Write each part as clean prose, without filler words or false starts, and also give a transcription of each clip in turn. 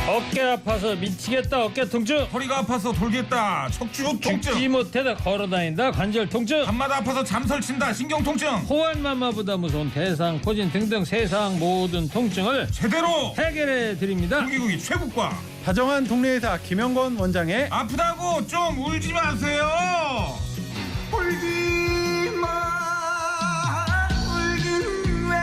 어깨 아파서 미치겠다. 어깨 통증. 허리가 아파서 돌겠다. 척추 통증. 죽지 못해다 걸어다닌다. 관절 통증. 밤마다 아파서 잠 설친다. 신경 통증. 호환마마보다 무서운 대상, 포진 등등 세상 모든 통증을 제대로 해결해 드립니다. 국기국이 최고과 다정한 동네의사 김영건 원장의 아프다고 좀 울지 마세요. 울지 마. 울긴 왜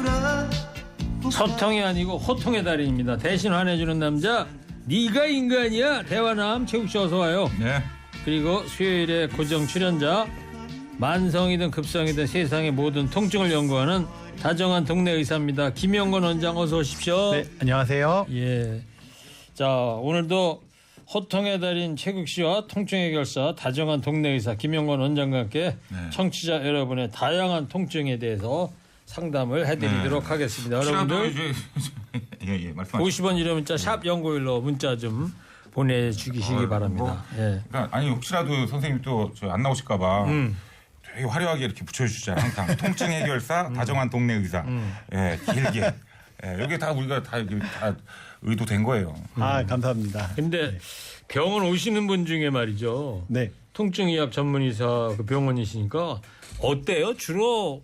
울어. 소통이 아니고 호통의 달인입니다. 대신 화내주는 남자, 네가 인간이야. 대화남 최국 씨 어서 와요. 네. 그리고 수요일에 고정 출연자, 만성이든 급성이든 세상의 모든 통증을 연구하는 다정한 동네 의사입니다. 김영건 원장 어서 오십시오. 네, 안녕하세요. 예. 자, 오늘도 호통의 달인 최국 씨와 통증 해결사 다정한 동네 의사 김영건 원장과 함께 청취자 여러분의 다양한 통증에 대해서 상담을 해드리도록 하겠습니다. 여러분들 예, 말씀하세요. 50원 유료 문자 샵 0915 문자 좀 보내주시기 바랍니다. 예. 그러니까 아니 혹시라도 선생님 또 안 나오실까봐 되게 화려하게 이렇게 붙여주시잖아요. 항상 통증 해결사, 다정한 동네 의사. 예, 길게. 예, 여기 다 우리가 다 의도된 거예요. 아, 감사합니다. 근데 병원 오시는 분 중에 말이죠. 네. 통증의학 전문의사 그 병원이시니까 어때요? 주로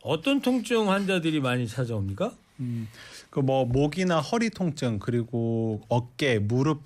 어떤 통증 환자들이 많이 찾아옵니까? 그 뭐 목이나 허리 통증 그리고 어깨, 무릎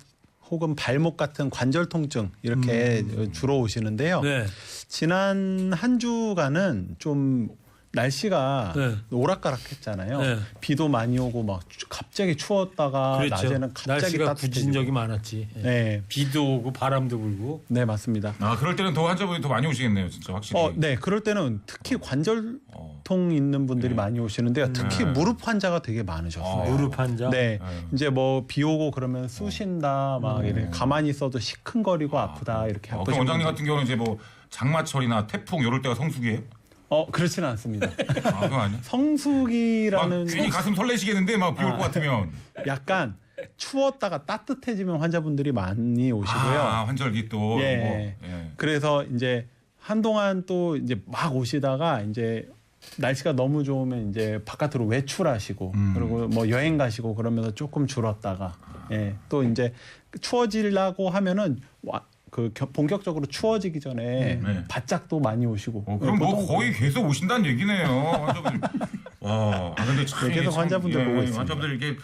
혹은 발목 같은 관절 통증 이렇게 주로 오시는데요. 네. 지난 한 주간은 좀 날씨가 네. 오락가락했잖아요. 네. 비도 많이 오고 막 갑자기 추웠다가 그렇죠. 낮에는 갑자기 날씨가 따뜻해지고. 굳은 적이 많았지. 예. 네, 비도 오고 바람도 불고. 네 맞습니다. 아, 그럴 때는 더 환자분이 더 많이 오시겠네요, 진짜 확실히. 네, 그럴 때는 특히 관절통 있는 분들이 많이 오시는데요. 특히 무릎 환자가 되게 많으셨어요. 무릎 환자. 네, 이제 뭐 비 오고 그러면 쑤신다, 막 이렇게 가만히 있어도 시큰거리고 아프다 이렇게 그럼 아프신 원장님 분들. 같은 경우는 이제 뭐 장마철이나 태풍 이럴 때가 성수기예요? 그렇지는 않습니다. 아, 그거 아니야? 막 성수기라는 괜히 가슴 설레시겠는데 막 비 올 것 같으면. 약간 추웠다가 따뜻해지면 환자분들이 많이 오시고요. 아, 환절기 또. 예. 뭐, 예. 그래서 이제 한동안 또 이제 막 오시다가 이제 날씨가 너무 좋으면 이제 바깥으로 외출하시고 그리고 뭐 여행 가시고 그러면서 조금 줄었다가 또 이제 추워지려고 하면은 본격적으로 추워지기 전에 바짝 또 많이 오시고. 그럼 뭐 보통 거의 계속 오신다는 얘기네요. 환자분들. 와, 근데 참 계속 참, 환자분들 보고 있습니다. 환자분들 이게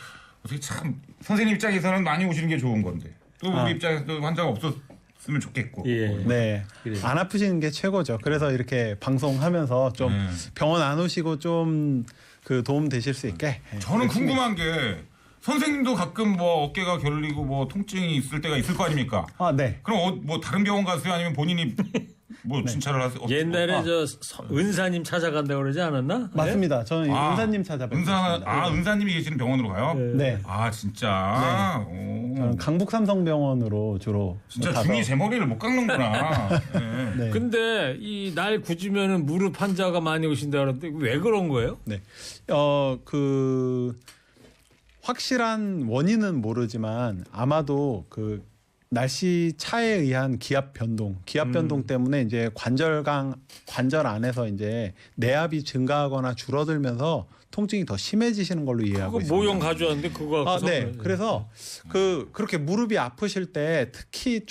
어떻게 참 선생님 입장에서는 많이 오시는 게 좋은 건데 또 우리 입장에서도 환자가 없었으면 좋겠고. 예. 네. 그래요. 안 아프시는 게 최고죠. 그래서 이렇게 방송하면서 좀 병원 안 오시고 좀 그 도움 되실 수 있게. 저는 궁금한 게 선생님도 가끔 뭐 어깨가 결리고 뭐 통증이 있을 때가 있을 거 아닙니까? 네. 그럼 뭐 다른 병원 가세요? 아니면 본인이 뭐 진찰을 하세요? 옛날에 은사님 찾아간다고 그러지 않았나? 맞습니다. 저는 은사님 찾아뵙습니다. 은사님이 계시는 병원으로 가요? 네. 아, 진짜. 저는 강북삼성병원으로 주로 진짜 가서. 중이 제 머리를 못 깎는구나. 네. 네. 근데 이 날 굳으면은 무릎 환자가 많이 오신다 그러는데 왜 그런 거예요? 네. 확실한 원인은 모르지만 아마도 그 날씨 차에 의한 기압 변동 때문에 이제 관절 안에서 이제 내압이 증가하거나 줄어들면서 통증이 더 심해지시는 걸로 이해하고 그거 있습니다. 모형 가져왔는데 그거 갖고서 네. 그래서 그렇게 무릎이 아프실 때 특히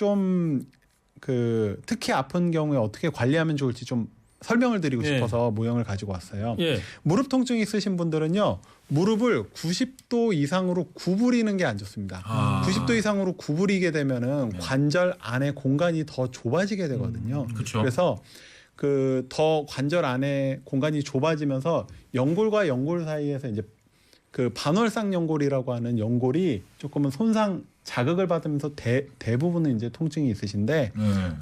특히 아픈 경우에 어떻게 관리하면 좋을지 좀 설명을 드리고 싶어서 모형을 가지고 왔어요. 예. 무릎 통증이 있으신 분들은요. 무릎을 90도 이상으로 구부리는 게 안 좋습니다. 90도 이상으로 구부리게 되면은 관절 안에 공간이 더 좁아지게 되거든요. 그쵸. 그래서 더 관절 안에 공간이 좁아지면서 연골과 연골 사이에서 이제 반월상 연골이라고 하는 연골이 조금은 자극을 받으면서 대부분은 이제 통증이 있으신데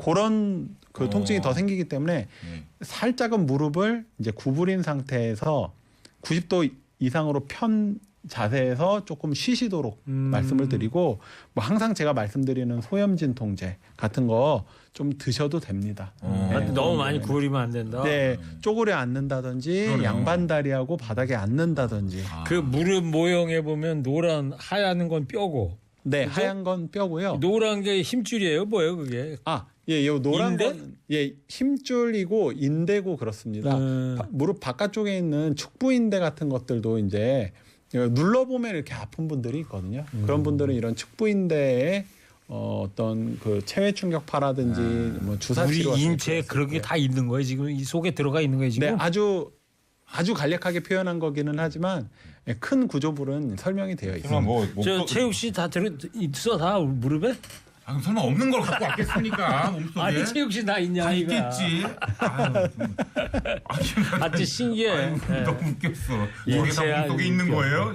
그런 통증이 더 생기기 때문에 살짝은 무릎을 이제 구부린 상태에서 90도 이상으로 편 자세에서 조금 쉬시도록 말씀을 드리고 뭐 항상 제가 말씀드리는 소염진 통제 같은 거 좀 드셔도 됩니다. 너무 많이 구부리면 안 된다. 네, 쪼그려 앉는다든지 양반다리하고 바닥에 앉는다든지. 그 무릎 모형에 보면 노란 하얀 건 뼈고. 네, 그죠? 하얀 건 뼈고요. 노란 게 힘줄이에요, 뭐예요, 그게? 예, 요 노란 인대? 건 예, 힘줄이고 인대고 그렇습니다. 무릎 바깥쪽에 있는 축부인대 같은 것들도 이제 눌러보면 이렇게 아픈 분들이 있거든요. 그런 분들은 이런 축부인대에 어떤 그 체외 충격파라든지 뭐 주사 우리 치료 인체에 그렇게 다 있는 거예요. 지금 이 속에 들어가 있는 거예요. 지금. 네, 아주 간략하게 표현한 거기는 하지만 큰 구조물은 설명이 되어 있습니다. 설마 뭐 저 최욱 씨 다 있어 다 무릎에? 아, 그럼 설마 없는 걸 갖고 왔겠습니까? 몸속에? 아니 최욱 씨 다 있냐 다 이거야. 있겠지. 아주 신기해. 아유, 예. 너무 웃겼어. 예, 저게 다 제가 몸속에 있는 웃겨. 거예요?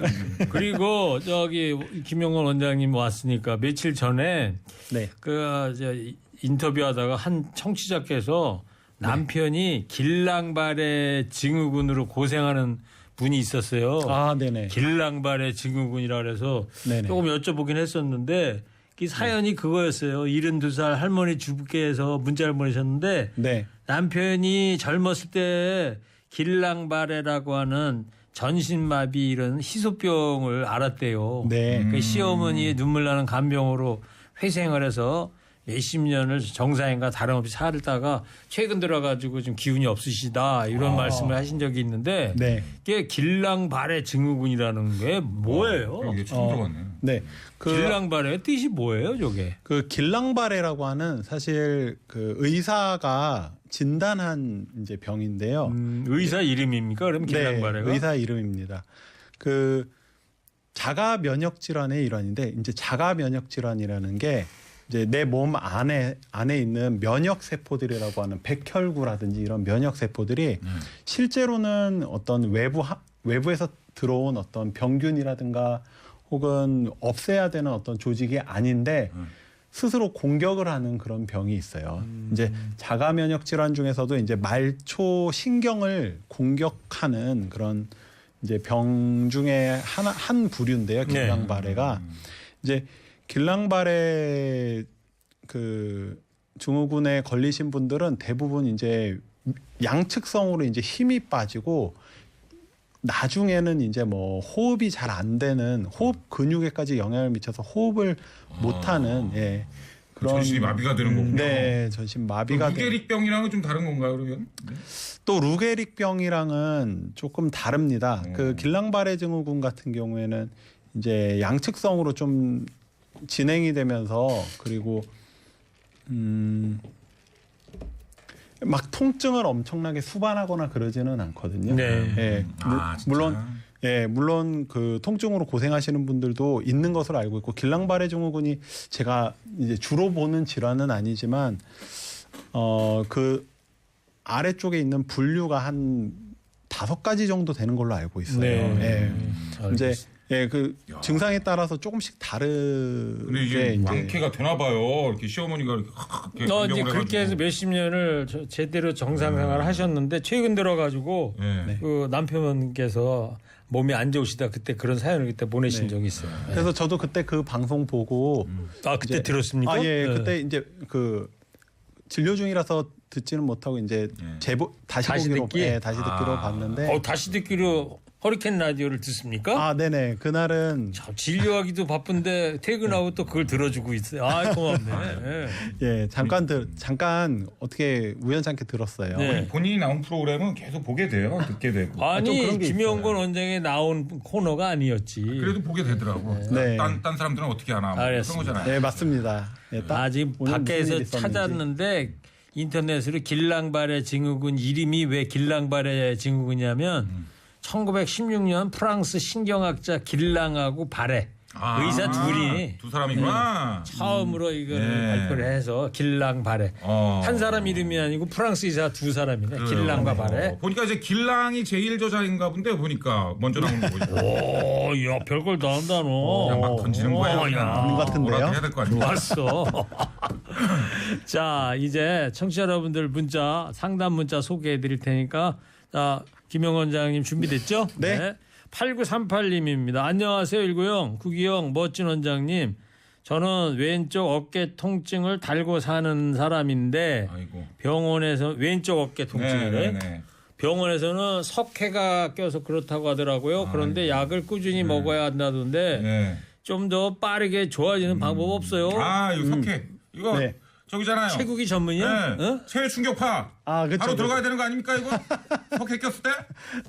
그리고 저기 김용건 원장님 왔으니까 며칠 전에 네. 저 인터뷰하다가 한 청취자께서 남편이 길랑발의 증후군으로 고생하는 분이 있었어요. 아, 네네. 길랑발의 증후군이라 그래서 네네. 조금 여쭤보긴 했었는데 그 사연이 그거였어요. 72살 할머니 주부께서 문자를 보내셨는데 네. 남편이 젊었을 때 길랑바레라고 하는 전신마비 이런 희소병을 앓았대요. 네. 그 시어머니의 눈물 나는 간병으로 회생을 해서 몇십 년을 정상인과 다름없이 살다가 최근 들어가지고 좀 기운이 없으시다 이런 말씀을 하신 적이 있는데 네. 이게 길랑발의 증후군이라는 게 뭐예요? 이게 처음 들어봤네. 네. 길랑발의 뜻이 뭐예요, 저게? 그 길랑바레라고 하는 사실 그 의사가 진단한 이제 병인데요. 의사 이름입니까? 그럼 길랑바레가? 네, 의사 이름입니다. 그 자가 면역 질환의 일환인데 이제 자가 면역 질환이라는 게 이제 내 몸 안에 있는 면역 세포들이라고 하는 백혈구라든지 이런 면역 세포들이 실제로는 어떤 외부에서 들어온 어떤 병균이라든가 혹은 없애야 되는 어떤 조직이 아닌데 스스로 공격을 하는 그런 병이 있어요. 이제 자가 면역 질환 중에서도 이제 말초 신경을 공격하는 그런 이제 병 중에 한 부류인데요. 길랑바레가 이제 길랑바레 그 증후군에 걸리신 분들은 대부분 이제 양측성으로 이제 힘이 빠지고 나중에는 이제 뭐 호흡이 잘 안 되는 호흡 근육에까지 영향을 미쳐서 호흡을 못하는 예, 그런 전신이 마비가 되는 거군요. 네, 전신 마비가 되는. 루게릭병이랑은 좀 다른 건가요, 그러면? 또 루게릭병이랑은 조금 다릅니다. 그 길랑바레 증후군 같은 경우에는 이제 양측성으로 좀 진행이 되면서 그리고 막 통증을 엄청나게 수반하거나 그러지는 않거든요. 네. 예, 진짜? 물론 그 통증으로 고생하시는 분들도 있는 것으로 알고 있고 길랑바레 증후군이 제가 이제 주로 보는 질환은 아니지만 그 아래쪽에 있는 분류가 한 5가지 정도 되는 걸로 알고 있어요. 네. 예. 이제 그 증상에 따라서 조금씩 다르게 근데 이제 이제 완쾌가 되나 봐요. 이렇게 시어머니가 이렇게 이제 간병을 그렇게 해서 해가지고. 몇십 년을 제대로 정상 생활을 하셨는데 최근 들어가지고 네. 그 남편께서 몸이 안 좋으시다 그때 그런 사연을 그때 보내신 적이 있어요. 그래서 저도 그때 그 방송 보고 아 그때 이제- 들었습니까? 아, 예, 네. 그때 이제 그 진료 중이라서 듣지는 못하고 이제 다시 보기로 듣기? 다시 듣기로 봤는데 다시 듣기로 허리케인 라디오를 듣습니까? 아, 네네. 그날은 참, 진료하기도 바쁜데 퇴근하고 또 그걸 들어주고 있어요. 아 고맙네. 예. 예, 잠깐 어떻게 우연찮게 들었어요. 네. 본인이 나온 프로그램은 계속 보게 돼요. 듣게 되고. 좀 아니 그런 게 김영건 원장에 나온 코너가 아니었지. 그래도 보게 되더라고. 네. 딴 사람들은 어떻게 하나. 뭐 그런 알겠습니다. 거잖아요. 네, 맞습니다. 예, 딱 지금 오늘 무슨 밖에서 일이 있었는지. 찾았는데 인터넷으로 길랑바레 증후군 이름이 왜 길랑바레 증후군이냐면 1916년 프랑스 신경학자 길랑하고 바레 의사 둘이 두 사람이구나. 처음으로 이걸 네. 발표를 해서 길랑 바레 한 사람 이름이 아니고 프랑스 의사 두 사람이네. 그래요. 길랑과 바레. 보니까 이제 길랑이 제일 저자인가 본데 보니까 먼저 나오는 거죠. 오, 야 별걸 다 한다 너. 그냥 막 던지는 거예요. 그냥. 있는 것 같은데요? 뭐라도 해야 될 거 아니에요. 좋았어. 자, 이제 청취자 여러분들 문자 상담 문자 소개해 드릴 테니까 자, 김영원 원장님 준비됐죠? 네. 8938님입니다. 안녕하세요. 19형, 구기형, 멋진 원장님. 저는 왼쪽 어깨 통증을 달고 사는 사람인데 아이고. 병원에서 왼쪽 어깨 통증이래. 네. 병원에서는 석회가 껴서 그렇다고 하더라고요. 그런데 약을 꾸준히 먹어야 한다던데 네. 좀 더 빠르게 좋아지는 방법 없어요? 아, 이거 석회. 이거 네. 저기잖아요. 체국이 전문이야? 네. 어? 체외 충격파. 아, 그쵸, 바로 들어가야 되는 거 아닙니까 이거? 석회 꼈을 때?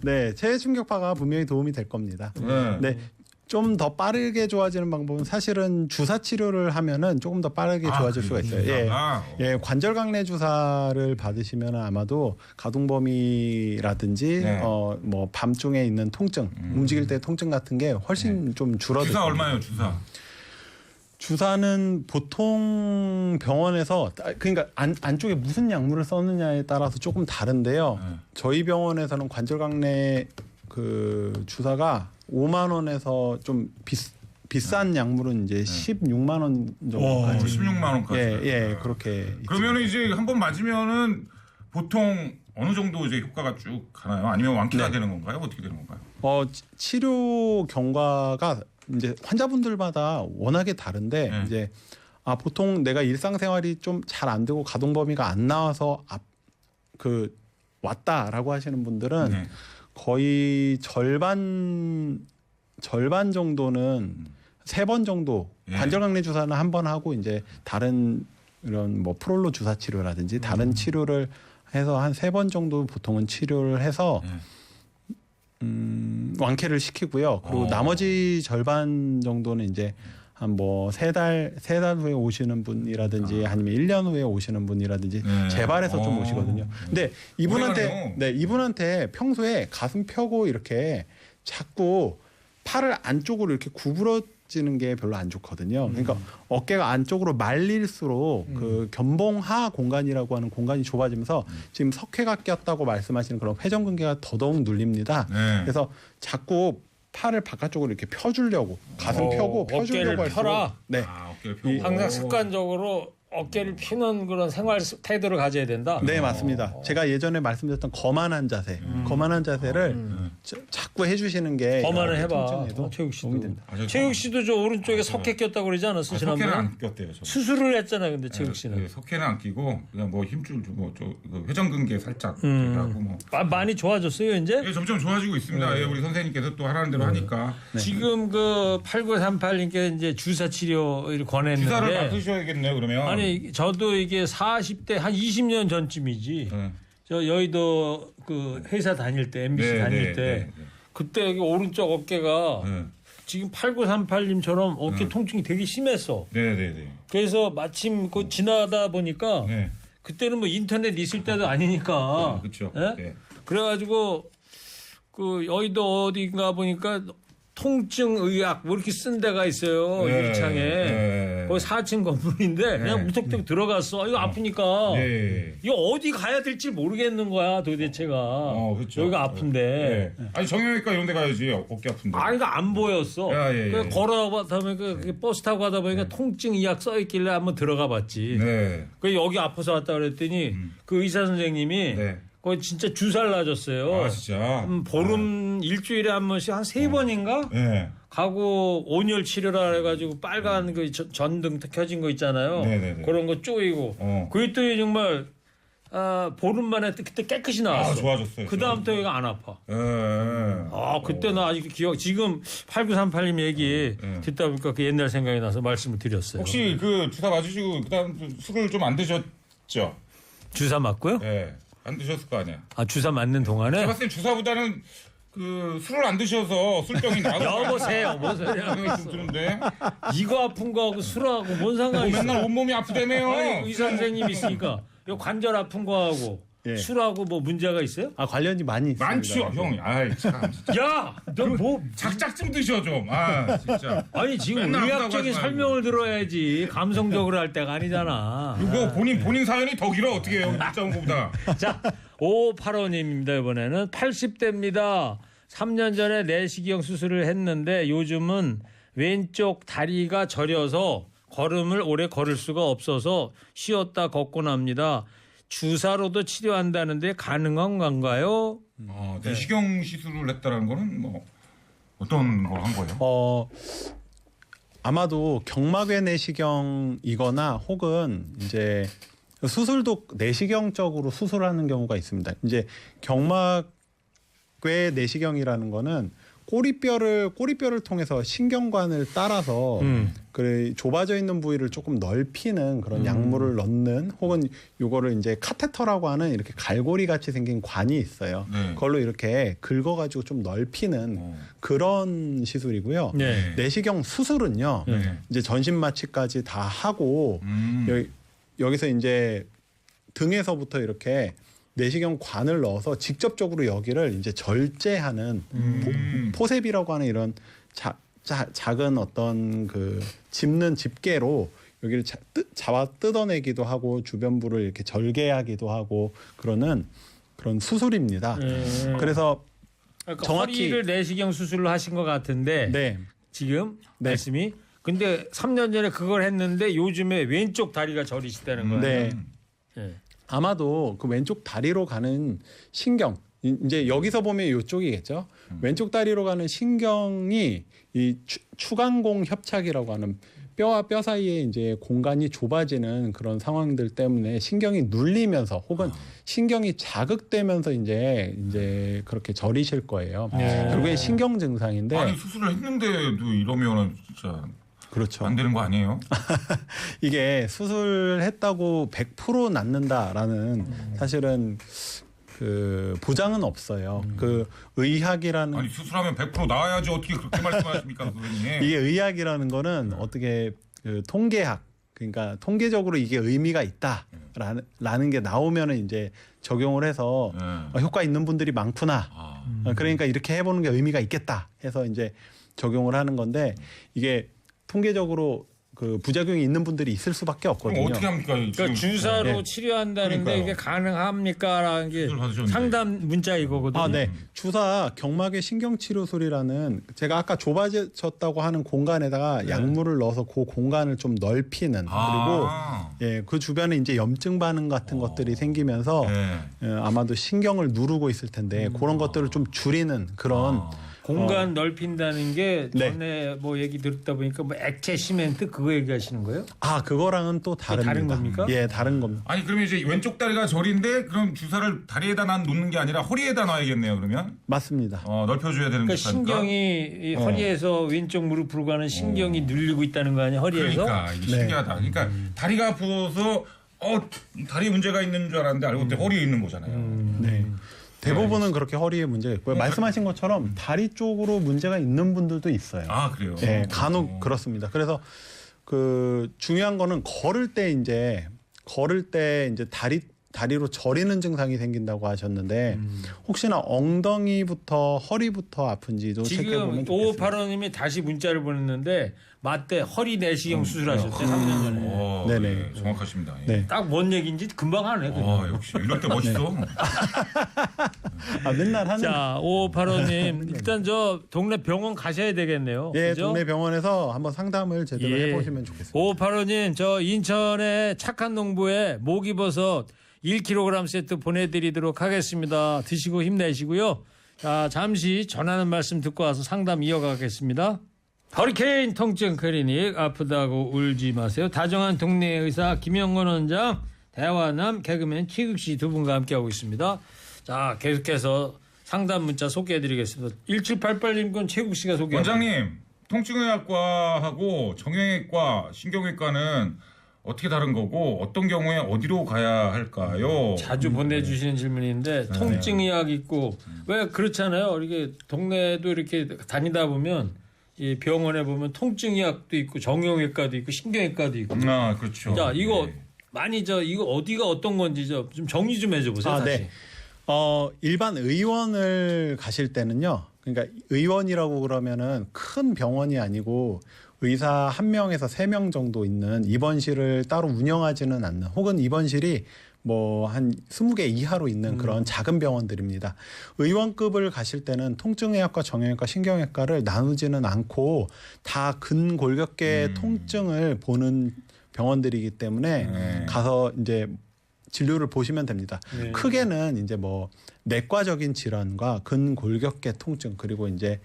네, 체외 충격파가 분명히 도움이 될 겁니다. 네. 좀 더 빠르게 좋아지는 방법은 사실은 주사 치료를 하면은 조금 더 빠르게 좋아질 수가 있어요. 예, 관절 강내 주사를 받으시면 아마도 가동범위라든지 네. 뭐 밤중에 있는 통증, 움직일 때 통증 같은 게 훨씬 좀 줄어들 주사 겁니다. 얼마예요 주사? 주사는 보통 병원에서 그러니까 안쪽에 무슨 약물을 썼느냐에 따라서 조금 다른데요. 저희 병원에서는 관절 강내 그 주사가 5만 원에서 좀 비싼 약물은 이제 16만 원 정도까지. 16만 원까지. 예, 그렇게. 그러면은 이제 한 번 맞으면은 보통 어느 정도 이제 효과가 쭉 가나요? 아니면 완쾌가 되는 건가요? 어떻게 되는 건가요? 치료 경과가 이제 환자분들마다 워낙에 다른데 이제 보통 내가 일상생활이 좀 잘 안 되고 가동 범위가 안 나와서 왔다라고 하시는 분들은 거의 절반 정도는 3번 정도 관절 강내 주사는 한 번 하고 이제 다른 이런 뭐 프롤로 주사 치료라든지 다른 치료를 해서 한 3번 정도 보통은 치료를 해서 완쾌를 시키고요. 그리고 나머지 절반 정도는 이제 한 뭐 3달 후에 오시는 분이라든지 아니면 1년 후에 오시는 분이라든지 재발해서 좀 오시거든요. 근데 이분한테 평소에 가슴 펴고 이렇게 자꾸 팔을 안쪽으로 이렇게 구부러지는 게 별로 안 좋거든요. 그러니까 어깨가 안쪽으로 말릴수록 그 견봉하 공간이라고 하는 공간이 좁아지면서 지금 석회가 꼈다고 말씀하시는 그런 회전근개가 더더욱 눌립니다. 그래서 자꾸 팔을 바깥쪽으로 이렇게 펴주려고 가슴 펴고 펴주려고 어깨를 펴라. 네. 어깨를 펴고. 항상 습관적으로 어깨를 피는 그런 생활 태도를 가져야 된다. 네, 맞습니다. 제가 예전에 말씀드렸던 거만한 자세, 거만한 자세를 자꾸 해주시는 게 거만을 해봐. 통증에도 최욱 도움이 씨도. 됩니다. 최욱 씨도 저 오른쪽에 석회 꼈다고 그러지 않았어? 석회는 지난번에? 안 꼈대요. 저는. 수술을 했잖아요. 근데 최욱 씨는. 석회는 안 끼고 그냥 뭐 힘줄 회전근개 살짝 이렇게 하고 뭐. 많이 좋아졌어요 이제? 예, 점점 좋아지고 있습니다. 예, 우리 선생님께서 또 하라는 대로 하니까. 지금 그 8938님께 이제 주사 치료를 권했는데 주사를 맞으셔야겠네요. 그러면. 아니 저도 이게 40대 한 20년 전쯤이지. 저 여의도 그 회사 다닐 때 MBC 다닐 때 그때 여기 오른쪽 어깨가 지금 8938님처럼 어깨 통증이 되게 심했어. 네네네. 그래서 마침 그 지나다 보니까 그때는 뭐 인터넷 있을 때도 아니니까. 그렇죠. 예? 그래가지고 그 여의도 어디인가 보니까 통증의학 뭐 이렇게 쓴 데가 있어요. 유리창에. 거기 4층 건물인데 그냥 무턱대고 들어갔어. 이거 아프니까. 이거 어디 가야 될지 모르겠는 거야 도대체가. 그렇죠. 여기가 아픈데. 아니 정형외과 이런 데 가야지 어깨 아픈데. 이거 안 보였어. 예. 걸어가다 보니까 버스 타고 가다 보니까 통증의학 써있길래 한번 들어가 봤지. 그 여기 아파서 왔다 그랬더니 그 의사 선생님이 거기 진짜 주사를 놔줬어요. 아 진짜. 보름 일주일에 한 번씩 한 3번인가? 가고 온열 치료라 해가지고 빨간 그 전등 켜진 거 있잖아요. 그런 거 쪼이고. 그랬더니 정말 보름 만에 그때 깨끗이 나왔어. 좋아졌어요. 그 다음부터 얘가 안 아파. 그때 나 아직 지금 8938님 얘기 듣다 보니까 그 옛날 생각이 나서 말씀을 드렸어요. 혹시 그 주사 맞으시고 그다음 술을 좀 안 드셨죠? 주사 맞고요? 안 드셨을 거 아니야. 주사 맞는 동안에? 제가 봤을 때 주사보다는 그 술을 안 드셔서 술병이 나고. 여보세요. 뭔 소리야. 생각이 좀 드는데. 이거 아픈 거하고 술하고 뭔 상관이 있어? 맨날 온몸이 아프다며요. 아니, 의사 선생님 있으니까 이 관절 아픈 거하고 술하고 뭐 문제가 있어요? 관련이 많이 있습니다. 많죠, 형. 아이 참. 야, 너 뭐 작작 좀 드셔 좀. 진짜. 아니 지금 맨날 의학적인 아프다고 설명을 들어야지 감성적으로 할 때가 아니잖아. 그거 본인 사연이 더 길어 어떻게 해요? 문자 온 거보다. 자, 5585님입니다. 이번에는 80대입니다. 3년 전에 내시경 수술을 했는데 요즘은 왼쪽 다리가 저려서 걸음을 오래 걸을 수가 없어서 쉬었다 걷곤 합니다. 주사로도 치료한다는데 가능한 건가요? 내시경 시술을 했다는 거는 뭐 어떤 걸 한 거예요? 아마도 경막외 내시경이거나 혹은 이제 수술도 내시경적으로 수술하는 경우가 있습니다. 이제 경막외 내시경이라는 거는 꼬리뼈를 통해서 신경관을 따라서 그 좁아져 있는 부위를 조금 넓히는 그런 약물을 넣는 혹은 요거를 이제 카테터라고 하는 이렇게 갈고리 같이 생긴 관이 있어요. 네. 그걸로 이렇게 긁어가지고 좀 넓히는 그런 시술이고요. 네. 내시경 수술은요. 네. 이제 전신 마취까지 다 하고 여기서 이제 등에서부터 이렇게 내시경 관을 넣어서 직접적으로 여기를 이제 절제하는 포셉이라고 하는 이런 작은 어떤 그 짚는 집게로 여기를 잡아 뜯어내기도 하고 주변부를 이렇게 절개하기도 하고 그러는 그런 수술입니다. 그래서 그러니까 정확히 허리를 내시경 수술로 하신 것 같은데 네. 지금 네. 말씀이 근데 3년 전에 그걸 했는데 요즘에 왼쪽 다리가 저리시다는 거예요. 네. 네. 아마도 그 왼쪽 다리로 가는 신경 이제 여기서 보면 이쪽이겠죠. 왼쪽 다리로 가는 신경이 이 추간공 협착이라고 하는 뼈와 뼈 사이에 이제 공간이 좁아지는 그런 상황들 때문에 신경이 눌리면서 혹은 신경이 자극되면서 이제 그렇게 저리실 거예요. 결국엔 신경 증상인데 아니 수술을 했는데도 이러면은 진짜 그렇죠. 안 되는 거 아니에요? 이게 수술했다고 100% 낫는다라는 사실은 그 보장은 없어요. 그 의학이라는 아니 수술하면 100% 나아야지 어떻게 그렇게 말씀하십니까, 선생님? 이게 의학이라는 거는 어떻게 그 통계학 그러니까 통계적으로 이게 의미가 있다라는 게 나오면은 이제 적용을 해서 효과 있는 분들이 많구나. 그러니까 이렇게 해보는 게 의미가 있겠다 해서 이제 적용을 하는 건데 이게 통계적으로 그 부작용이 있는 분들이 있을 수밖에 없거든요. 그럼 어떻게 합니까? 그러니까 주사로 네. 치료한다는데 그러니까요. 이게 가능합니까라는 게 수술 받으셨는데. 상담 문자 이거거든요. 아, 네. 주사 경막의 신경치료술이라는 제가 아까 좁아졌다고 하는 공간에다가 약물을 넣어서 그 공간을 좀 넓히는 그리고 예, 그 주변에 이제 염증 반응 같은 것들이 생기면서 아마도 신경을 누르고 있을 텐데 그런 것들을 좀 줄이는 그런 공간 넓힌다는 게 네. 전에 뭐 얘기 들었다 보니까 뭐 액체 시멘트 그거 얘기하시는 거예요? 그거랑은 또 다릅니다. 다른 겁니까? 예, 다른 겁니다. 아니 그러면 이제 왼쪽 다리가 저린데 그럼 주사를 다리에다 놓는 게 아니라 허리에다 놔야겠네요. 그러면 맞습니다. 넓혀줘야 되는 그러니까 거니까. 신경이 이 허리에서 왼쪽 무릎으로 가는 신경이 눌리고 있다는 거 아니야? 허리에서? 그러니까 이게 신기하다. 그러니까 다리가 부어서 다리에 문제가 있는 줄 알았는데 알고 보니 허리에 있는 거잖아요. 네. 대부분은 그렇게 허리에 문제가 있고요. 말씀하신 것처럼 다리 쪽으로 문제가 있는 분들도 있어요. 아 그래요? 네, 간혹 그렇습니다. 그래서 그 중요한 거는 걸을 때 이제 다리로 저리는 증상이 생긴다고 하셨는데 혹시나 엉덩이부터 허리부터 아픈지도 체크해보면 지금 좋겠습니다. 5585님이 다시 문자를 보냈는데 맞대 허리 내시경 수술하셨대 3년 전에. 네네. 네, 정확하십니다. 예. 네. 딱 뭔 얘기인지 금방 하네. 그냥. 역시 이럴 때 멋있어. 맨날 하는. 자, 5585님 일단 저 동네 병원 가셔야 되겠네요. 예, 그죠? 동네 병원에서 한번 상담을 제대로 예. 해보시면 좋겠습니다. 5585님 저 인천의 착한 농부에 목이버섯 1kg 세트 보내드리도록 하겠습니다. 드시고 힘내시고요. 자, 잠시 전하는 말씀 듣고 와서 상담 이어가겠습니다. 허리케인 통증 클리닉 아프다고 울지 마세요. 다정한 동네 의사 김영건 원장, 대화남 개그맨 최극씨 두 분과 함께하고 있습니다. 자, 계속해서 상담 문자 소개해드리겠습니다. 1788님 건 최국씨가 소개해드립니다. 원장님, 통증의학과하고 정형외과, 신경외과는 어떻게 다른 거고 어떤 경우에 어디로 가야 할까요? 자주 보내주시는 질문인데 통증의학 있고 왜 그렇잖아요. 이렇게 동네도 이렇게 다니다 보면 이 병원에 보면 통증의학도 있고 정형외과도 있고 신경외과도 있고. 그렇죠. 자, 이거 네. 많이 이거 어디가 어떤 건지 좀 정리 좀 해줘보세요. 다시. 네. 일반 의원을 가실 때는요. 그러니까 의원이라고 그러면은 큰 병원이 아니고 의사 1명에서 3명 정도 있는 입원실을 따로 운영하지는 않는 혹은 입원실이 뭐 한 20개 이하로 있는 그런 작은 병원들입니다. 의원급을 가실 때는 통증의학과, 정형외과, 신경외과를 나누지는 않고 다 근골격계 통증을 보는 병원들이기 때문에 가서 이제 진료를 보시면 됩니다. 네. 크게는 이제 뭐 내과적인 질환과 근골격계 통증 그리고 이제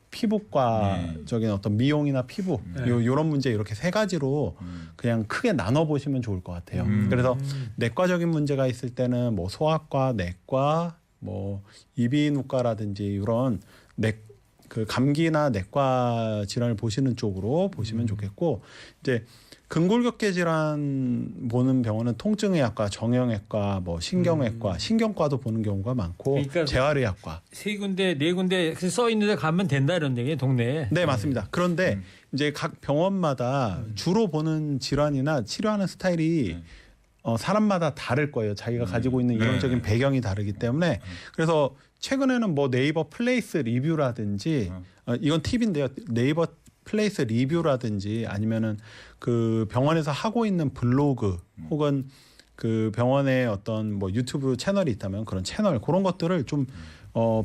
피부과적인 어떤 미용이나 피부 요런 문제 이렇게 세 가지로 그냥 크게 나눠 보시면 좋을 것 같아요. 그래서 내과적인 문제가 있을 때는 뭐 소아과, 내과, 뭐 이비인후과라든지 이런 그 감기나 내과 질환을 보시는 쪽으로 보시면 좋겠고 이제 근골격계 질환 보는 병원은 통증의학과, 정형외과, 뭐 신경외과, 신경과도 보는 경우가 많고 그러니까 재활의학과 세 군데 네 군데 써 있는데 가면 된다 이런 얘기 동네에. 네 맞습니다. 그런데 이제 각 병원마다 주로 보는 질환이나 치료하는 스타일이 사람마다 다를 거예요. 자기가 가지고 있는 이론적인 배경이 다르기 때문에 그래서 최근에는 뭐 네이버 플레이스 리뷰라든지 이건 팁인데요. 네이버 플레이스 리뷰라든지 아니면은 그 병원에서 하고 있는 블로그 혹은 그 병원의 어떤 뭐 유튜브 채널이 있다면 그런 채널 그런 것들을 좀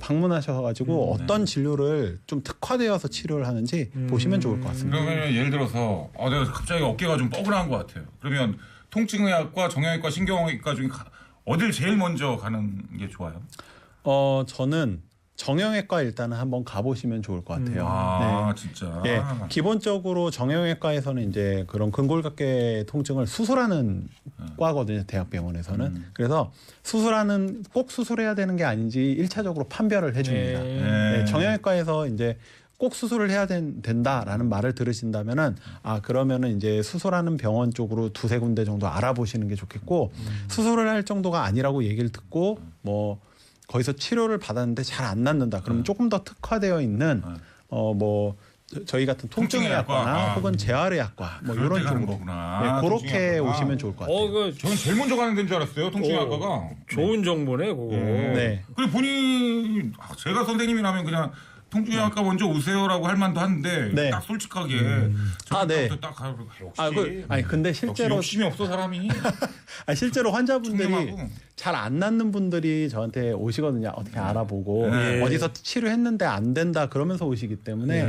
방문하셔가지고 어떤 진료를 좀 특화되어서 치료를 하는지 보시면 좋을 것 같습니다. 그러면 예를 들어서 내가 갑자기 어깨가 좀 뻐근한 것 같아요. 그러면 통증의학과, 정형외과, 신경외과 중에 어딜 제일 먼저 가는 게 좋아요? 저는 정형외과 일단은 한번 가보시면 좋을 것 같아요. 네. 진짜. 예, 기본적으로 정형외과에서는 이제 그런 근골격계 통증을 수술하는 과거든요. 대학병원에서는. 그래서 꼭 수술해야 되는 게 아닌지 1차적으로 판별을 해줍니다. 네, 정형외과에서 이제 꼭 수술을 해야 된다라는 말을 들으신다면은 그러면은 이제 수술하는 병원 쪽으로 두세 군데 정도 알아보시는 게 좋겠고 수술을 할 정도가 아니라고 얘기를 듣고 뭐 거기서 치료를 받았는데 잘 안 낫는다. 그러면 조금 더 특화되어 있는 뭐 저희 같은 통증의학과나 혹은 재활의학과 뭐 이런 쪽으로 그렇게 오시면 좋을 것 같아요. 저는 제일 먼저 가는 데인 줄 알았어요. 통증의학과가. 좋은 정보네 그거. 네. 그리고 본인 제가 선생님이라면 그냥 통증의학과 먼저 오세요라고 할 만도 한데 딱 솔직하게 네. 딱 역시 근데 실제로 욕심이 없어 사람이. 실제로 환자분들이 청렴하고. 잘 안 낫는 분들이 저한테 오시거든요. 어떻게 알아보고 어디서 치료했는데 안 된다 그러면서 오시기 때문에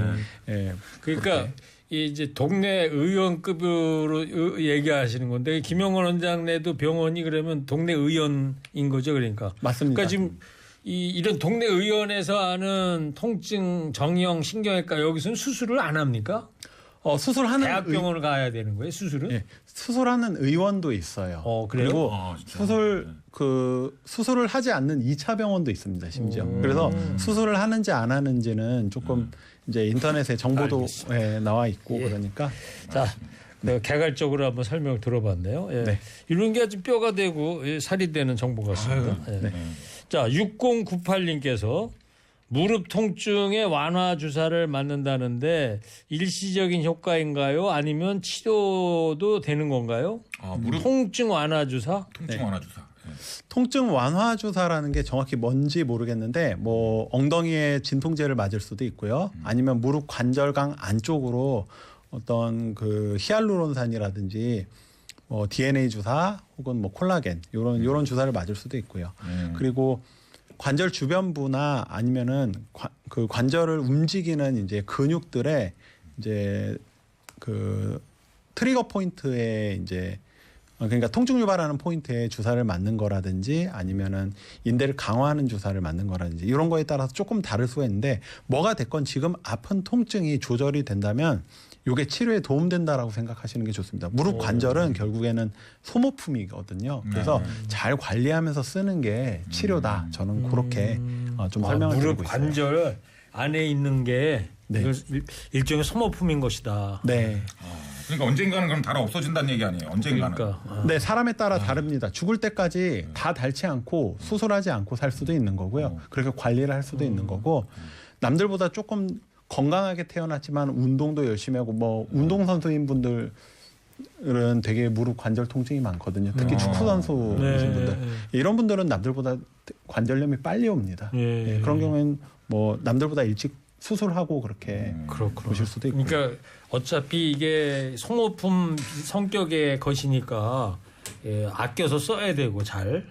그러니까 이제 동네 의원급으로 얘기하시는 건데 김영원 원장네도 병원이 그러면 동네 의원인 거죠, 그러니까. 맞습니다. 그러니까 지금 이런 동네 의원에서 하는 통증, 정형, 신경외과 여기서는 수술을 안 합니까? 수술하는 대학병원을 가야 되는 거예요, 수술은? 예, 수술하는 의원도 있어요. 그래요? 그리고 수술을 하지 않는 2차 병원도 있습니다, 심지어. 그래서 수술을 하는지 안 하는지는 조금 이제 인터넷에 정보도 나와 있고 그러니까. 자, 내가 개괄적으로 한번 설명을 들어봤네요. 예. 네. 이런 게 아주 뼈가 되고 살이 되는 정보 같습니다. 자, 6098님께서 무릎 통증의 완화 주사를 맞는다는데 일시적인 효과인가요? 아니면 치료도 되는 건가요? 무릎 통증 완화 주사? 통증 완화 주사. 통증 완화 주사라는 게 정확히 뭔지 모르겠는데 뭐 엉덩이에 진통제를 맞을 수도 있고요. 아니면 무릎 관절강 안쪽으로 어떤 그 히알루론산이라든지 뭐 DNA 주사 혹은 뭐 콜라겐 요런 주사를 맞을 수도 있고요. 그리고 관절 주변부나 아니면은 그 관절을 움직이는 이제 근육들의 이제 그 트리거 포인트에 이제 그러니까 통증 유발하는 포인트에 주사를 맞는 거라든지 아니면은 인대를 강화하는 주사를 맞는 거라든지 이런 거에 따라서 조금 다를 수가 있는데 뭐가 됐건 지금 아픈 통증이 조절이 된다면 이게 치료에 도움된다라고 생각하시는 게 좋습니다. 무릎 관절은 결국에는 소모품이거든요. 그래서 잘 관리하면서 쓰는 게 치료다. 저는 그렇게 좀 설명을 드리고 무릎 있어요. 관절 안에 있는 게 일종의 소모품인 것이다. 네. 그러니까 언젠가는 그럼 달아 없어진다는 얘기 아니에요. 언젠가는. 그러니까. 네, 사람에 따라 다릅니다. 죽을 때까지 다 닳지 않고 수술하지 않고 살 수도 있는 거고요. 그렇게 관리를 할 수도 있는 거고 남들보다 조금 건강하게 태어났지만 운동도 열심히 하고 뭐 운동선수인 분들은 되게 무릎 관절 통증이 많거든요. 특히 축구 선수이신 분들. 이런 분들은 남들보다 관절염이 빨리 옵니다. 그런 경우에는 뭐 남들보다 일찍 수술하고 그렇게 보실 수도 있고. 그러니까 어차피 이게 소모품 성격의 것이니까 아껴서 써야 되고 잘.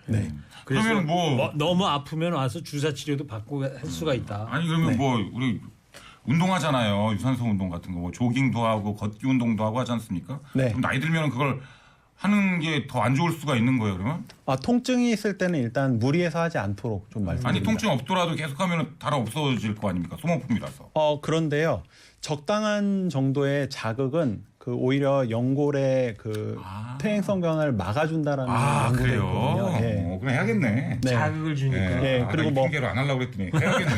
그래서 그러면 뭐 너무 아프면 와서 주사 치료도 받고 할 수가 있다. 아니 그러면 뭐 우리 운동하잖아요. 유산소 운동 같은 거, 뭐 조깅도 하고 걷기 운동도 하고 하지 않습니까? 그럼 나이 들면 그걸 하는 게 더 안 좋을 수가 있는 거예요, 그러면? 통증이 있을 때는 일단 무리해서 하지 않도록 좀 말씀드립니다. 아니 통증 없더라도 계속하면 달아 없어질 거 아닙니까? 소모품이라서. 그런데요. 적당한 정도의 자극은 그 오히려 연골의 그 퇴행성 변화를 막아준다라는 연구도 그래요? 있거든요. 그럼 해야겠네. 자극을 주니까. 그리고 뭐 핑계로 안 하려고 그랬더니 해야겠네.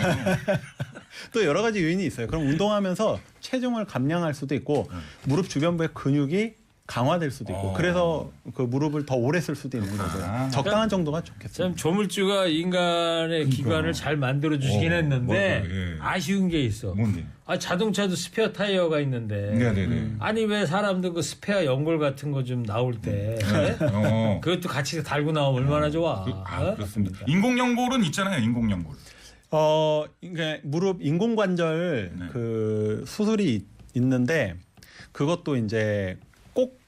또 여러 가지 요인이 있어요. 그럼 운동하면서 체중을 감량할 수도 있고 무릎 주변부의 근육이 강화될 수도 있고 그래서 그 무릎을 더 오래 쓸 수도 있는 거고요. 적당한 정도가 좋겠어요. 참 조물주가 인간의 기관을 잘 만들어 주시긴 했는데 예. 아쉬운 게 있어. 뭔데? 자동차도 스페어 타이어가 있는데 네네네. 아니 왜 사람들 그 스페어 연골 같은 거 좀 나올 때 그것도 같이 달고 나오면 얼마나 좋아. 그렇습니다. 인공연골은 있잖아요. 인공연골. 그러니까 무릎 인공관절 네. 그 수술이 있는데 그것도 이제 꼭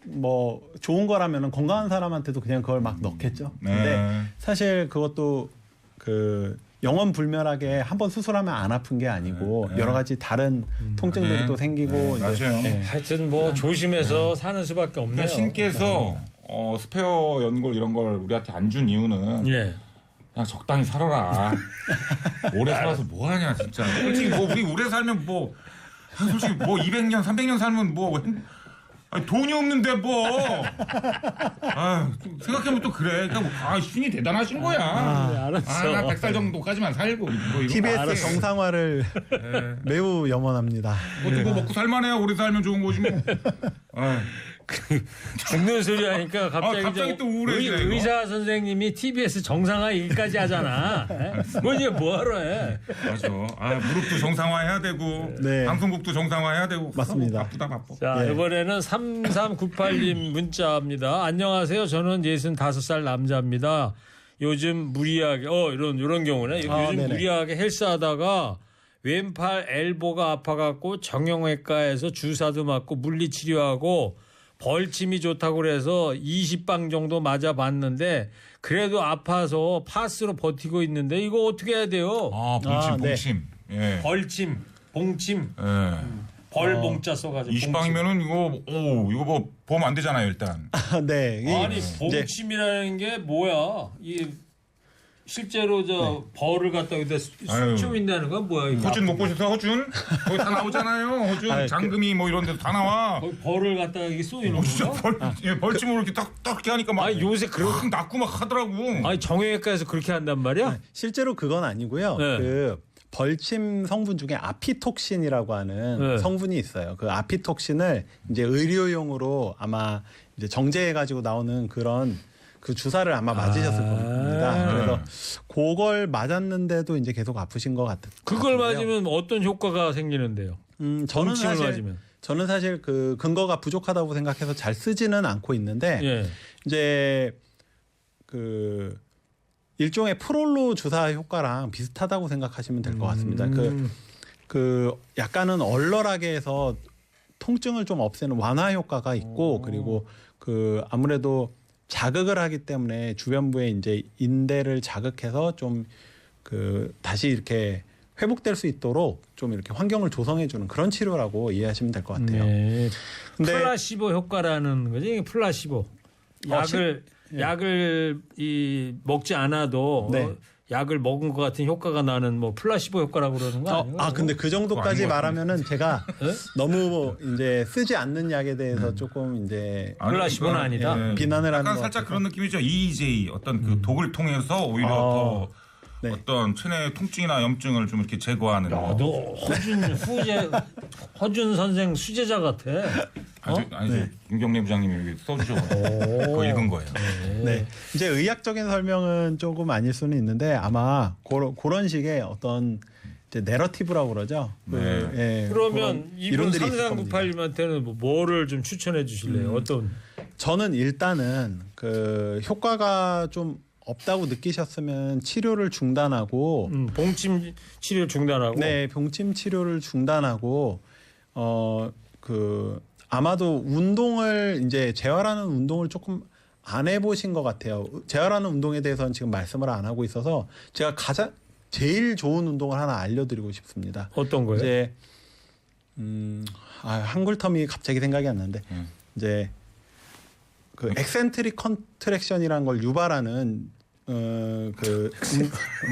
뭐 좋은 거라면은 건강한 사람한테도 그냥 그걸 막 넣겠죠. 근데 네. 사실 그것도 그 영원 불멸하게 한번 수술하면 안 아픈 게 아니고 네. 여러 가지 다른 통증들이 네. 또 생기고 네. 이제 맞아요. 예. 하여튼 뭐 조심해서 사는 수밖에 없네요. 그러니까 신께서 스페어 연골 이런 걸 우리한테 안 준 이유는 예. 그냥 적당히 살아라. 오래 살아서 뭐 하냐 진짜. 솔직히 뭐 우리 오래 살면 뭐 솔직히 뭐 200년 300년 살면 뭐 아니, 돈이 없는데 뭐. 생각해보면 또 그래. 그러니까 신이 대단하신 거야. 알았어. 나 100살 정도까지만 살고. 뭐 이런 TBS 거. 정상화를 매우 염원합니다. 뭐 먹고 살만해야 오래 살면 좋은 거지 뭐. 죽는 소리 하니까 갑자기, 갑자기 또 우울해지네, 이거. 의사 선생님이 TBS 정상화 얘기까지 하잖아. 뭐 이제 뭐하러 해. 맞아. 무릎도 정상화해야 되고 네. 방송국도 정상화해야 되고. 맞습니다. 바쁘다. 자, 예. 이번에는 3398님 문자입니다. 안녕하세요. 저는 65살 남자입니다. 요즘 무리하게 이런 경우네. 요즘 네네. 무리하게 헬스하다가 왼팔 엘보가 아파갖고 정형외과에서 주사도 맞고 물리치료하고 벌침이 좋다고 그래서 20방 정도 맞아봤는데 그래도 아파서 파스로 버티고 있는데 이거 어떻게 해야 돼요? 봉침. 예. 벌침, 봉침, 예. 벌봉자 써가지고 20방이면은 이거 뭐 보험 안 되잖아요, 일단. 네. 아니 봉침이라는 게 뭐야? 이 실제로 벌을 갖다 여기다 쑤인다는 건 뭐야? 이거? 허준 못 보셔서 허준? 거기 다 나오잖아요. 허준, 장금이 뭐 이런 데도 다 나와. 거기 벌을 갖다가 이게 쏘이는 진짜 거야? 벌침으로 이렇게 딱 이렇게 하니까 막. 아니 요새 그런 낳고 막 하더라고. 아니 정형외과에서 그렇게 한단 말이야? 실제로 그건 아니고요. 네. 그 벌침 성분 중에 아피톡신이라고 하는 네. 성분이 있어요. 그 아피톡신을 이제 의료용으로 아마 이제 정제해가지고 나오는 그런 그 주사를 아마 맞으셨을 겁니다. 그래서 그걸 맞았는데도 이제 계속 아프신 것 같아요. 그걸 맞으면 어떤 효과가 생기는데요? 저는 봉침을 사실 맞으면. 저는 사실 그 근거가 부족하다고 생각해서 잘 쓰지는 않고 있는데 예. 이제 그 일종의 프롤로 주사 효과랑 비슷하다고 생각하시면 될 것 같습니다. 그 약간은 얼얼하게 해서 통증을 좀 없애는 완화 효과가 있고 그리고 그 아무래도 자극을 하기 때문에 주변부에 이제 인대를 자극해서 좀 그 다시 이렇게 회복될 수 있도록 좀 이렇게 환경을 조성해 주는 그런 치료라고 이해하시면 될 것 같아요. 네. 근데 플라시보 효과라는 거지. 플라시보. 약을 먹지 않아도 네. 약을 먹은 것 같은 효과가 나는 뭐 플라시보 효과라고 그러는 거 아니에요? 근데 그 정도까지 그거 아닌 것 말하면은 제가 너무 이제 쓰지 않는 약에 대해서 조금 이제 플라시보는 아니다. 비난을 하는 약간 것 살짝 같아서. 그런 느낌이죠. EJ 어떤 그 독을 통해서 오히려 더 네. 어떤 체내 통증이나 염증을 좀 이렇게 제거하는. 너 허준 선생 수제자 같아. 아니 김경래 부장님이 써주셔서 그거 읽은 거예요. 네. 이제 의학적인 설명은 조금 아닐 수는 있는데 아마 그런 식의 어떤 이제 내러티브라고 그러죠. 예, 그러면 그런 이분 이론들이 있을 겁니다. 3398님한테는 뭐를 좀 추천해 주실래요? 어떤? 저는 일단은 그 효과가 좀 없다고 느끼셨으면 치료를 중단하고 봉침 치료 중단하고. 네, 병침 치료를 중단하고 그 아마도 운동을 이제 재활하는 운동을 조금 안 해보신 것 같아요. 재활하는 운동에 대해서는 지금 말씀을 안 하고 있어서 제가 제일 좋은 운동을 하나 알려드리고 싶습니다. 어떤 거예요? 이제 한글 텀이 갑자기 생각이 안 나는데 이제 그 엑센트릭 컨트랙션이라는 걸 유발하는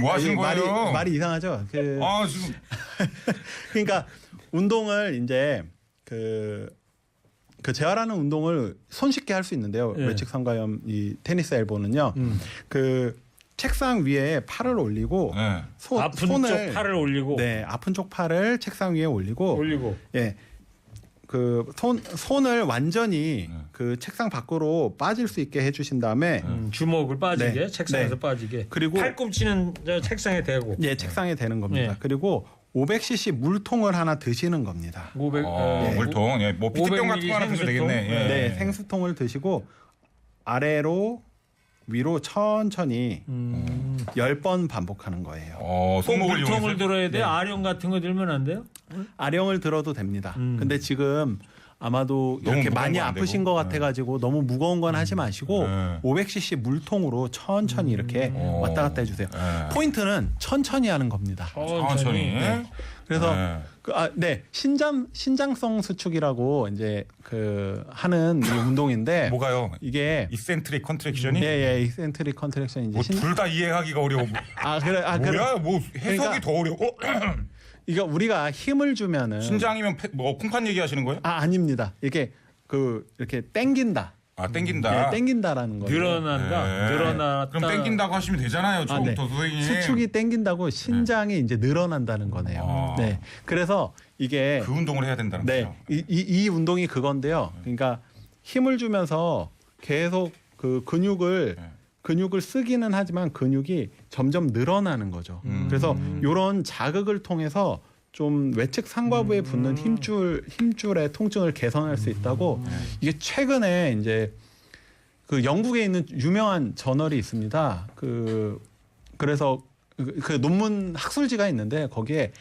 뭐 하시는 거예요? 말이 이상하죠. 지금 그러니까 운동을 이제 그 재활하는 운동을 손쉽게 할 수 있는데요. 예. 외측 성과염 이 테니스 엘보는요. 그 책상 위에 팔을 올리고 네. 아픈 손을 쪽 팔을 올리고 네, 아픈 쪽 팔을 책상 위에 올리고 예. 그 손을 완전히 그 책상 밖으로 빠질 수 있게 해주신 다음에 주먹을 빠지게 네. 책상에서 네. 빠지게 그리고 팔꿈치는 저 책상에 대고 예, 책상에 대는 겁니다. 네. 그리고 500cc 물통을 하나 드시는 겁니다. 500 물통. 예, 뭐 피트병 같은 거 하나 드셔도 생수통. 되겠네. 예. 네, 생수통을 드시고 아래로 위로 천천히 10번 반복하는 거예요. 꼭 손목을 물통을 이용해서. 들어야 돼. 아령 같은 거 들면 안 돼요? 아령을 들어도 됩니다. 근데 지금 아마도 너무 이렇게 무거운 많이 건안 아프신 되고. 것 같아가지고 너무 무거운 건 하지 마시고 네. 500cc 물통으로 천천히 이렇게 왔다 갔다 해주세요. 네. 포인트는 천천히 하는 겁니다. 천천히. 그래서 네. 신장성 수축이라고 이제 그 하는 이 운동인데 뭐가요? 이게 이센트릭 컨트랙션이? 네, 익센트릭 컨트랙션인지 둘 다 이해하기가 어려워. 뭐야? 뭐 해석이 그러니까- 더 어려워. 이거 우리가 힘을 주면은 신장이면 뭐 콩팥 얘기하시는 거예요? 아닙니다. 이렇게 땡긴다. 땡긴다. 네, 땡긴다라는 거예요. 늘어난다. 네. 늘어났다. 그럼 땡긴다고 하시면 되잖아요. 네. 처음부터 선생님. 수축이 땡긴다고 신장이 이제 늘어난다는 거네요. 네. 그래서 이게 그 운동을 해야 된다는 네. 거죠. 이 운동이 그건데요. 그러니까 힘을 주면서 계속 그 근육을 쓰기는 하지만 근육이 점점 늘어나는 거죠. 그래서 이런 자극을 통해서 좀 외측 상과부에 붙는 힘줄의 통증을 개선할 수 있다고 이게 최근에 이제 그 영국에 있는 유명한 저널이 있습니다. 그래서 그 논문 학술지가 있는데 거기에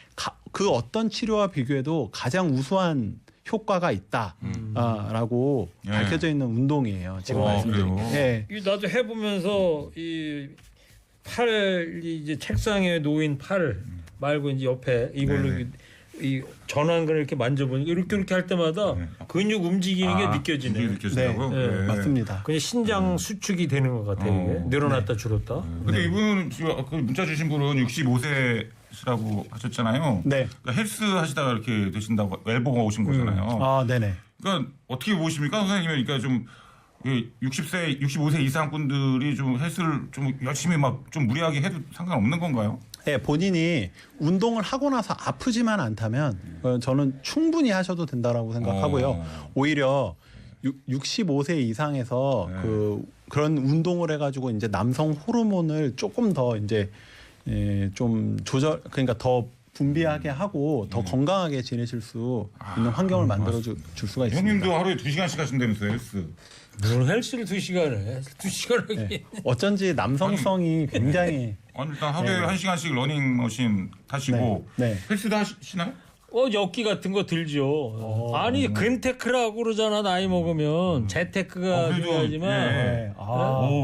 그 어떤 치료와 비교해도 가장 우수한 효과가 있다라고 밝혀져 있는 운동이에요. 지금 말씀드린 게. 네. 나도 해보면서 이 팔이 이제 책상에 놓인 팔 말고 이제 옆에 이걸로 이 전완근을 이렇게 만져보니까 이렇게 할 때마다 근육 움직이는 게 느껴지네. 느껴진다고? 네. 맞습니다. 그냥 신장 수축이 되는 것 같아요. 이게 늘어났다 줄었다. 근데 이분 그 문자 주신 분은 65세라고 하셨잖아요. 네. 그러니까 헬스 하시다가 이렇게 되신다고 엘보가 오신 거잖아요. 아, 네네. 그러니까 어떻게 보십니까, 선생님은? 그러니까 좀 60세, 65세 이상 분들이 좀 헬스를 좀 열심히 막 좀 무리하게 해도 상관없는 건가요? 네, 본인이 운동을 하고 나서 아프지만 않다면 저는 충분히 하셔도 된다라고 생각하고요. 오히려 65세 이상에서 그런 운동을 해가지고 이제 남성 호르몬을 조금 더 이제 좀 그러니까 더 분비하게 하고 더 건강하게 지내실 수 있는 환경을 만들어 줄 수가 있습니다. 형님도 하루에 2시간씩 하신다면서요, 헬스. 뭘 헬스를 2시간을 해. 2시간을 네. 어쩐지 남성성이 굉장히 일단 하루에 1시간씩 러닝머신 타시고 네. 헬스도 하시나요? 엽기 같은 거 들죠. 아니 근테크라고 그러잖아. 나이 먹으면 재테크가 그래도, 중요하지만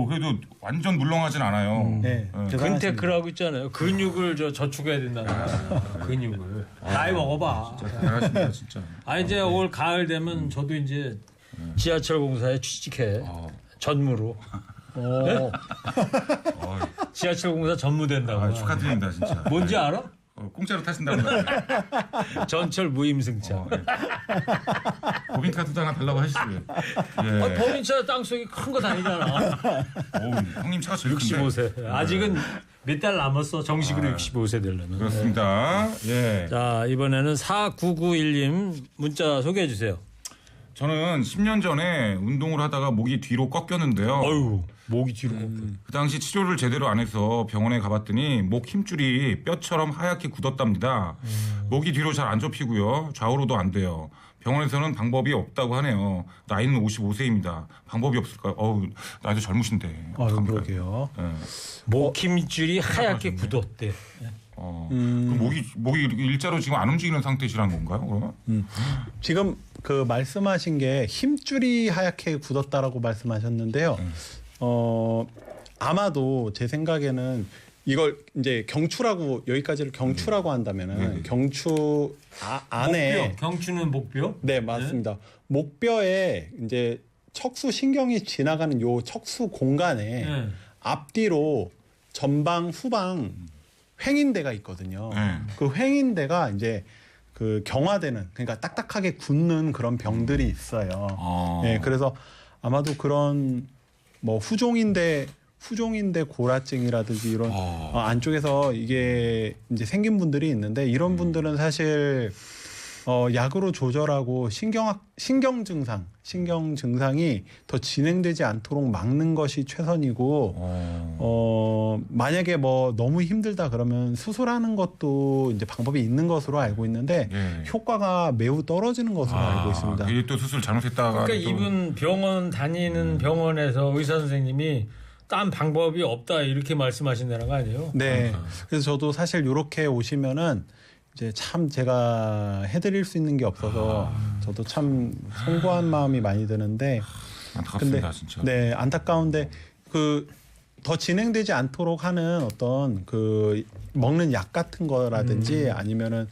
그래도 완전 물렁하진 않아요. 네. 근테크라고 있잖아요. 근육을 저축해야 된다는 거야. 근육을. 나이 먹어봐. 잘하십니다, 진짜. 이제 올 가을 되면 저도 이제 지하철 공사에 취직해. 전무로. 지하철 공사 전무된다고. 축하드립니다, 진짜. 뭔지 알아? 공짜로 타신다고. 전철 무임승차. 법인카드도 하나 달라고 하시죠. 예. 법인차 땅속에 큰 거 다니잖아. 형님 차가 제일 큰데. 65세. 아직은 몇 달 남았어. 정식으로 65세 되려면. 그렇습니다. 예. 자, 이번에는 4991님 문자 소개해 주세요. 저는 10년 전에 운동을 하다가 목이 뒤로 꺾였는데요. 어휴, 목이 뒤로 꺾여. 그 당시 치료를 제대로 안 해서 병원에 가봤더니 목 힘줄이 뼈처럼 하얗게 굳었답니다. 목이 뒤로 잘 안 접히고요. 좌우로도 안 돼요. 병원에서는 방법이 없다고 하네요. 나이는 55세입니다. 방법이 없을까요? 나이도 젊으신데. 그러게요. 예. 목 힘줄이 하얗게 굳었대. 그럼 목이 이렇게 일자로 지금 안 움직이는 상태시라는 건가요? 그러면? 지금 그 말씀하신 게 힘줄이 하얗게 굳었다라고 말씀하셨는데요. 아마도 제 생각에는 이걸 이제 경추라고 여기까지를 경추라고 한다면은 경추 안에 목뼈. 경추는 목뼈? 네, 맞습니다. 목뼈에 이제 척수 신경이 지나가는 요 척수 공간에 앞뒤로 전방 후방 횡인대가 있거든요. 그 횡인대가 이제 그 경화되는, 그러니까 딱딱하게 굳는 그런 병들이 있어요. 네, 그래서 아마도 그런 뭐 후종인대 후종인대 고라증이라든지 이런 안쪽에서 이게 이제 생긴 분들이 있는데 이런 분들은 사실 약으로 조절하고 신경 증상이 더 진행되지 않도록 막는 것이 최선이고 만약에 뭐 너무 힘들다 그러면 수술하는 것도 이제 방법이 있는 것으로 알고 있는데 효과가 매우 떨어지는 것으로 알고 있습니다. 이게 또 수술 잘못했다가 그러니까 이분 병원 다니는 병원에서 의사 선생님이 딴 방법이 없다 이렇게 말씀하신다는 거 아니에요? 네. 그래서 저도 사실 이렇게 오시면은 이제 참 제가 해드릴 수 있는 게 없어서 저도 참 송구한 마음이 많이 드는데 안타깝습니다, 근데, 진짜. 네, 안타까운데 그 더 진행되지 않도록 하는 어떤 그 먹는 약 같은 거라든지 아니면은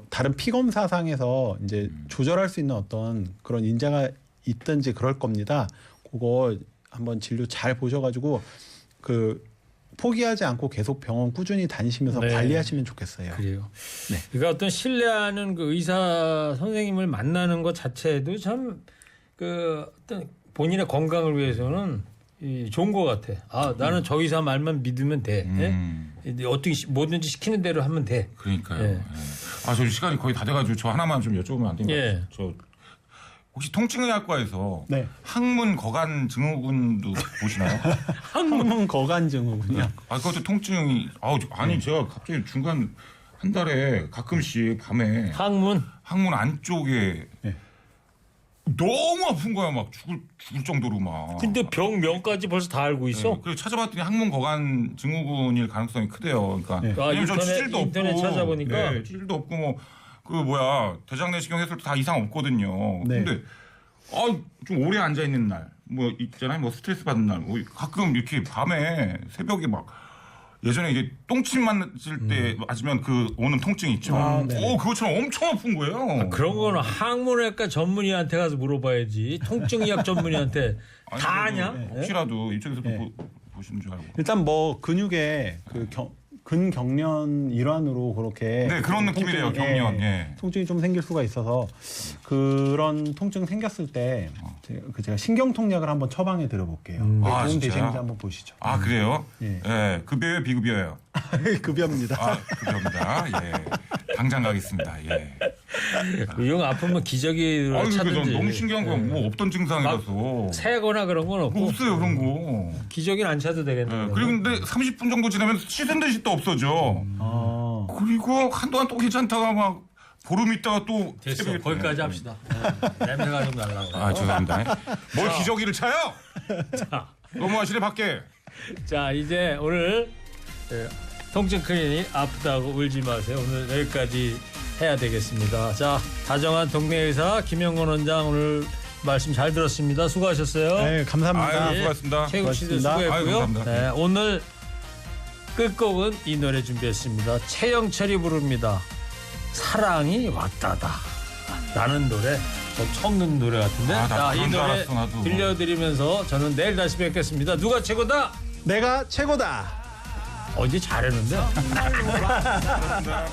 다른 피 검사상에서 이제 조절할 수 있는 어떤 그런 인자가 있든지 그럴 겁니다. 그거 한번 진료 잘 보셔가지고 그 포기하지 않고 계속 병원 꾸준히 다니시면서 네. 관리하시면 좋겠어요. 그래요. 네. 그러니까 어떤 신뢰하는 그 의사 선생님을 만나는 것 자체도 참 그 어떤 본인의 건강을 위해서는 좋은 것 같아. 아 나는 저 의사 말만 믿으면 돼. 어떻게 뭐든지 시키는 대로 하면 돼. 그러니까요. 예. 예. 저 시간이 거의 다 돼가지고 저 하나만 좀 여쭤보면 안 됩니까? 예. 저 혹시 통증의학과에서 네. 항문 거간 증후군도 보시나요? 항문 거간 증후군요. 그것도 통증이 아니 제가 갑자기 중간 한 달에 가끔씩 밤에 항문. 항문 안쪽에 네. 너무 아픈 거야 막 죽을 정도로 막. 근데 병명까지 벌써 다 알고 있어. 그래서 찾아봤더니 항문 거간 증후군일 가능성이 크대요. 그러니까 네. 왜냐면 저 치질도 인터넷 없고, 찾아보니까 네, 치질도 없고 뭐 그 뭐야 대장내시경 해설도 다 이상 없거든요. 네. 근데 좀 오래 앉아 있는 날, 뭐 있잖아요, 뭐 스트레스 받는 날, 뭐 가끔 이렇게 밤에 새벽에 막 예전에 이게 똥침 맞을 때 맞으면 그 오는 통증 있죠. 네. 그것처럼 엄청 아픈 거예요. 그런 거는 항문외과 전문의한테 가서 물어봐야지. 통증의학 전문의한테 다 그래도 아냐? 혹시라도 이쪽에서도 네. 보시는 줄 알고. 일단 뭐 근육에 그 근경련 일환으로 그렇게 네, 그런 느낌이래요, 경련. 예. 통증이 좀 생길 수가 있어서 그런 통증 생겼을 때 제가 신경통약을 한번 처방해 드려볼게요. 도움 진짜요? 되시는지 한번 보시죠. 그래요? 예. 예. 급여요, 비급여요? 급여입니다. 급여입니다. 예. 당장 가겠습니다. 예. 영 아프면 기저귀로 이거 차든지. 너무 신기한 거, 뭐 없던 증상이라서. 새거나 그런 건 없고. 뭐 없어요, 그런 거. 기저귀는 안 차도 되겠네. 예. 그리고 근데 30분 정도 지나면 씻은 듯이 또 없어져. 그리고 한동안 또 괜찮다가 막 보름 있다가 또 됐어. 새벽에 거기까지 또. 합시다. 냄새가 좀 날라고. 죄송합니다. 뭘 기저귀를 차요? 자, 너무하시네, 밖에. 자, 이제 오늘 통증 클리닉 아프다고 울지 마세요. 오늘 여기까지 해야 되겠습니다. 자, 다정한 동네 의사 김영건 원장 오늘 말씀 잘 들었습니다. 수고하셨어요. 네, 감사합니다. 수고하셨습니다. 최국 씨도 고맙습니다. 수고했고요. 감사합니다. 네, 오늘 끝곡은 이 노래 준비했습니다. 최영철이 부릅니다. 사랑이 왔다다 라는 노래. 저 처음 듣는 노래 같은데. 나 자, 이 그런 줄 노래 알았어, 나도. 들려드리면서 저는 내일 다시 뵙겠습니다. 누가 최고다? 내가 최고다. 어제 잘했는데. 감사합니다.